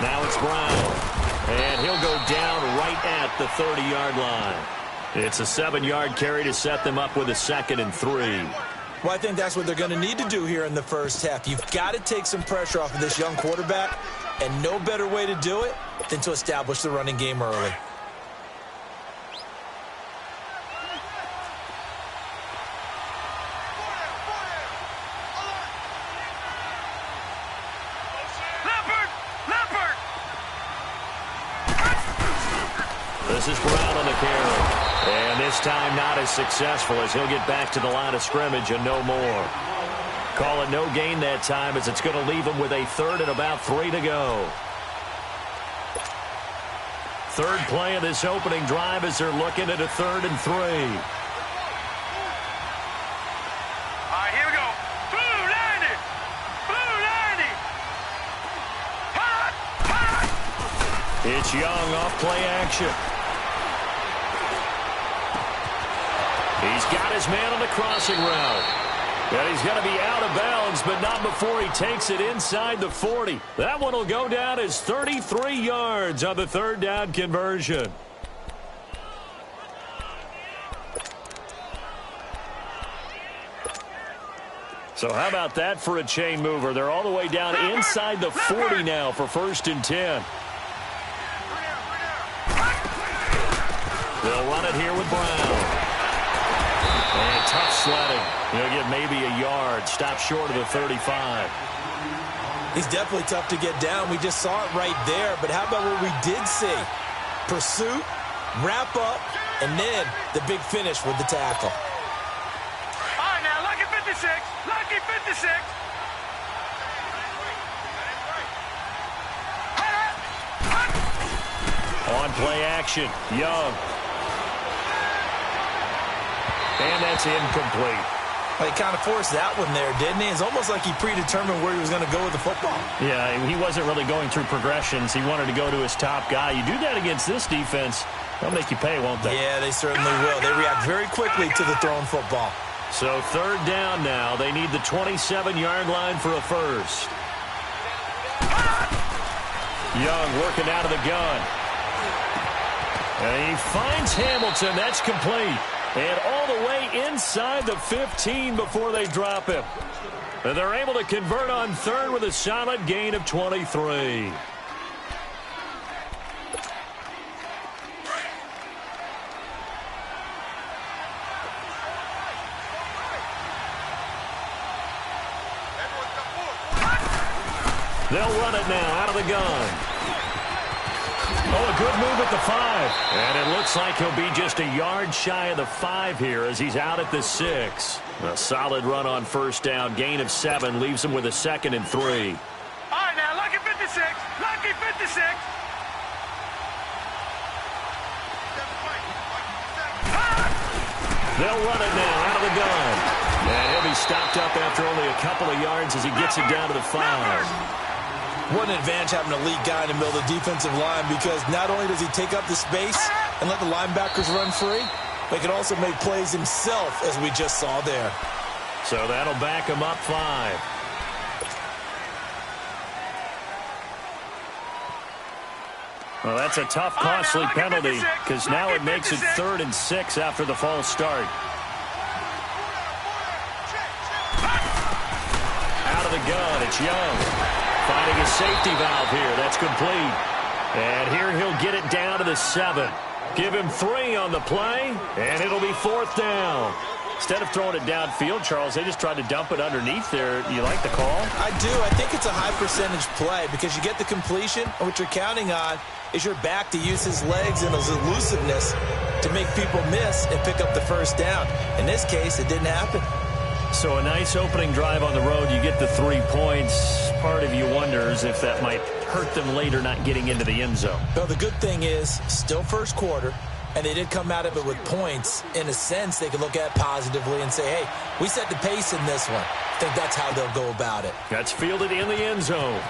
Now it's Brown. And he'll go down right at the 30-yard line. It's a 7-yard carry to set them up with a 2nd and 3. Well, I think that's what they're going to need to do here in the first half. You've got to take some pressure off of this young quarterback, and no better way to do it than to establish the running game early. This is Brown on the carry. And this time not as successful as he'll get back to the line of scrimmage and no more. Call it no gain that time as it's going to leave him with a 3rd and about 3 to go. Third play of this opening drive as they're looking at a 3rd and 3. All right, here we go. Blue 90. Blue 90. Hot, hot. It's Young off play action. He's got his man on the crossing route. And he's going to be out of bounds, but not before he takes it inside the 40. That one will go down as 33 yards on the 3rd down conversion. So how about that for a chain mover? They're all the way down inside the 40 now for 1st and 10. They'll run it here with Brown. And tough sledding. He'll get maybe a yard. Stop short of the 35. He's definitely tough to get down. We just saw it right there. But how about what we did see? Pursuit, wrap up, and then the big finish with the tackle. All right, now, lucky 56. Lucky 56. On play action, Young. And that's incomplete. Well, he kind of forced that one there, didn't he? It's almost like he predetermined where he was going to go with the football. Yeah, he wasn't really going through progressions. He wanted to go to his top guy. You do that against this defense, they'll make you pay, won't they? Yeah, they certainly will. They react very quickly to the thrown football. So 3rd down now. They need the 27-yard line for a first. Young working out of the gun. And he finds Hamilton. That's complete. And all the way inside the 15 before they drop him. And they're able to convert on 3rd with a solid gain of 23. They'll run it now out of the gun. Oh, a good move at the 5. And it looks like he'll be just a yard shy of the 5 here as he's out at the 6. A solid run on 1st down. Gain of 7 leaves him with a 2nd and 3. All right, now, lucky 56. Lucky 56. They'll run it now out of the gun. And he'll be stopped up after only a couple of yards as he gets it down to the 5. What an advantage having a lead guy in the middle of the defensive line, because not only does he take up the space and let the linebackers run free, but he can also make plays himself, as we just saw there. So that'll back him up 5. Well, that's a tough, costly penalty because now it makes it 3rd and 6 after the false start. Out of the gun, it's Young. Finding a safety valve here. That's complete. And here he'll get it down to the 7. Give him 3 on the play, and it'll be 4th down. Instead of throwing it downfield, Charles, they just tried to dump it underneath there. You like the call? I do. I think it's a high-percentage play because you get the completion, and what you're counting on is your back to use his legs and his elusiveness to make people miss and pick up the 1st down. In this case, it didn't happen. So a nice opening drive on the road. You get the 3 points. Part of you wonders if that might hurt them later not getting into the end zone. Well, the good thing is still first quarter, and they did come out of it with points. In a sense, they could look at it positively and say, hey, we set the pace in this one. I think that's how they'll go about it. That's fielded in the end zone.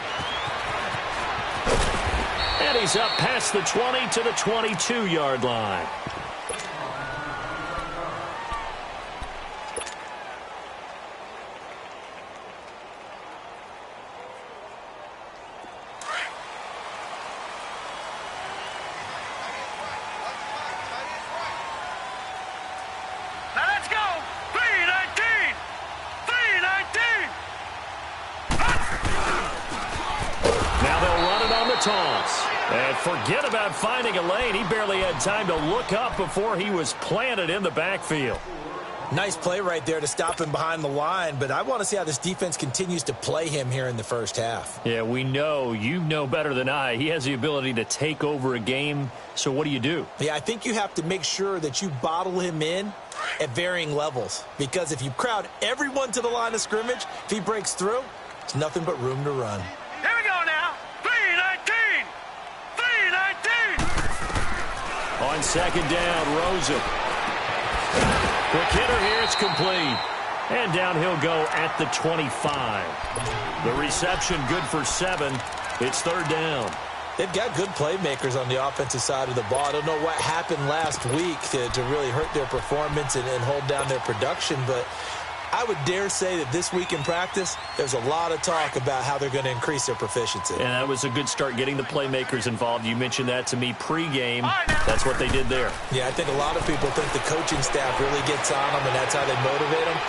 And he's up past the 20 to the 22-yard line. toss. And forget about finding a lane. He barely had time to look up before he was planted in the backfield. Nice play right there to stop him behind the line, but I want to see how this defense continues to play him here in the first half. Yeah, we know. You know better than I. He has the ability to take over a game, so what do? Yeah, I think you have to make sure that you bottle him in at varying levels, because if you crowd everyone to the line of scrimmage, if he breaks through, it's nothing but room to run. Here we go now. 3-19. 3-19. On second down, Rosen. Quick hitter here, it's complete. And down he'll go at the 25. The reception good for 7. It's third down. They've got good playmakers on the offensive side of the ball. I don't know what happened last week to really hurt their performance and hold down their production, but I would dare say that this week in practice, there's a lot of talk about how they're going to increase their proficiency. And that was a good start getting the playmakers involved. You mentioned that to me pregame. That's what they did there. Yeah, I think a lot of people think the coaching staff really gets on them, and that's how they motivate them.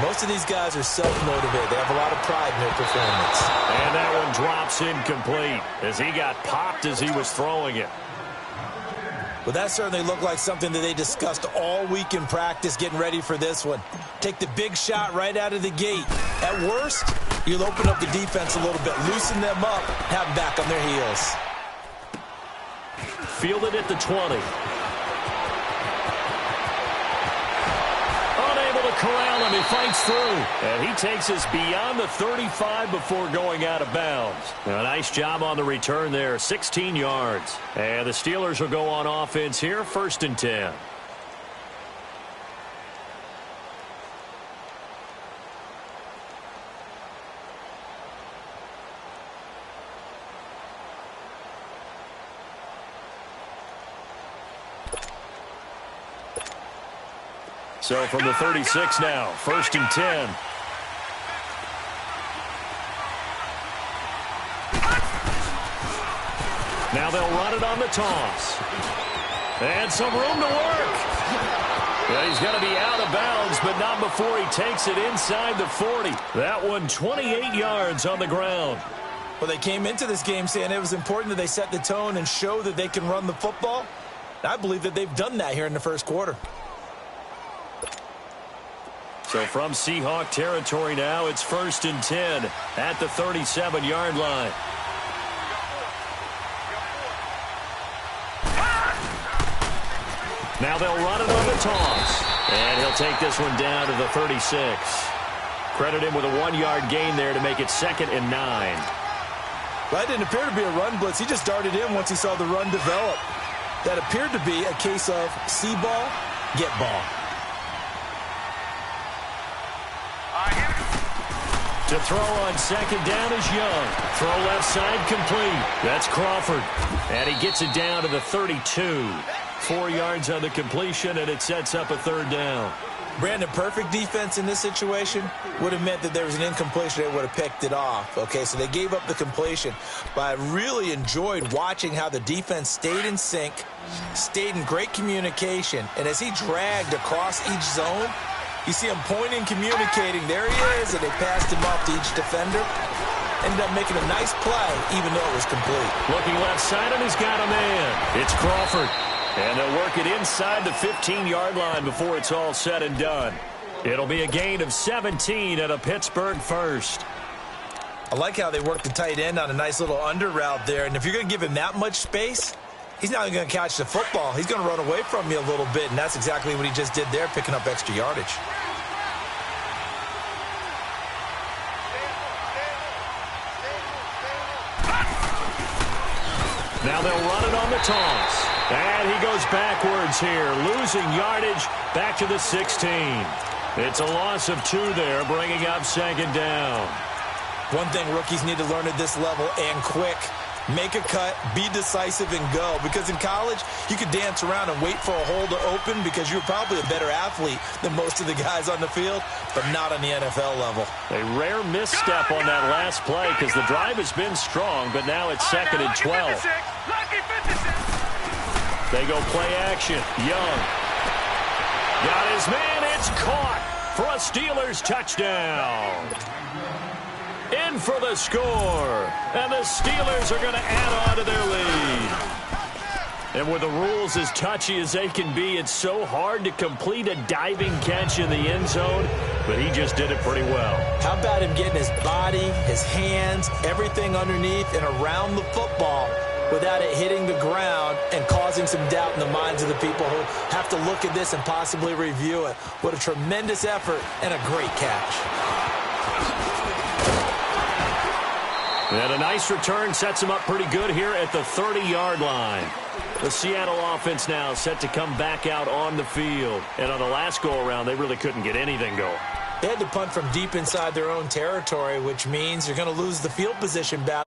Most of these guys are self-motivated. They have a lot of pride in their performance. And that one drops incomplete as he got popped as he was throwing it. Well, that certainly looked like something that they discussed all week in practice getting ready for this one. Take the big shot right out of the gate. At worst, you'll open up the defense a little bit, loosen them up, have them back on their heels. Fielded at the 20. Unable to corral him. He fights through. And he takes us beyond the 35 before going out of bounds. A nice job on the return there. 16 yards. And the Steelers will go on offense here. 1st and 10. So from the 36 now, 1st and 10. Now they'll run it on the toss. And some room to work. Yeah, he's going to be out of bounds, but not before he takes it inside the 40. That one 28 yards on the ground. Well, they came into this game saying it was important that they set the tone and show that they can run the football. I believe that they've done that here in the first quarter. So from Seahawk territory now, it's 1st and 10 at the 37-yard line. Now they'll run it on the toss. And he'll take this one down to the 36. Credit him with a 1-yard gain there to make it 2nd and 9. Well, that didn't appear to be a run blitz. He just darted in once he saw the run develop. That appeared to be a case of see ball, get ball. To throw on second down is Young. Throw left side complete. That's Crawford. And he gets it down to the 32. 4 yards on the completion, and it sets up a 3rd down. Brandon, perfect defense in this situation would have meant that there was an incompletion. They would have picked it off. Okay, so they gave up the completion. But I really enjoyed watching how the defense stayed in sync, stayed in great communication, and as he dragged across each zone, you see him pointing, communicating. There he is, and they passed him off to each defender. Ended up making a nice play, even though it was complete. Looking left side, and he's got a man. It's Crawford. And they'll work it inside the 15-yard line before it's all said and done. It'll be a gain of 17 and a Pittsburgh first. I like how they work the tight end on a nice little under route there. And if you're going to give him that much space, he's not going to catch the football. He's going to run away from you a little bit, and that's exactly what he just did there, picking up extra yardage. Now they'll run it on the toss. And he goes backwards here, losing yardage back to the 16. It's a loss of 2 there, bringing up 2nd down. One thing rookies need to learn at this level, and quick. Make a cut, be decisive, and go. Because in college, you could dance around and wait for a hole to open because you're probably a better athlete than most of the guys on the field, but not on the NFL level. A rare misstep on that last play because the drive has been strong, but now it's 2nd and 12. They go play action. Young. Got his man. It's caught for a Steelers touchdown. in for the score. And the Steelers are going to add on to their lead. And with the rules as touchy as they can be, it's so hard to complete a diving catch in the end zone, but he just did it pretty well. How about him getting his body, his hands, everything underneath and around the football without it hitting the ground and causing some doubt in the minds of the people who have to look at this and possibly review it. What a tremendous effort and a great catch. And a nice return sets him up pretty good here at the 30-yard line. The Seattle offense now set to come back out on the field. And on the last go-around, they really couldn't get anything going. They had to punt from deep inside their own territory, which means you're going to lose the field position battle.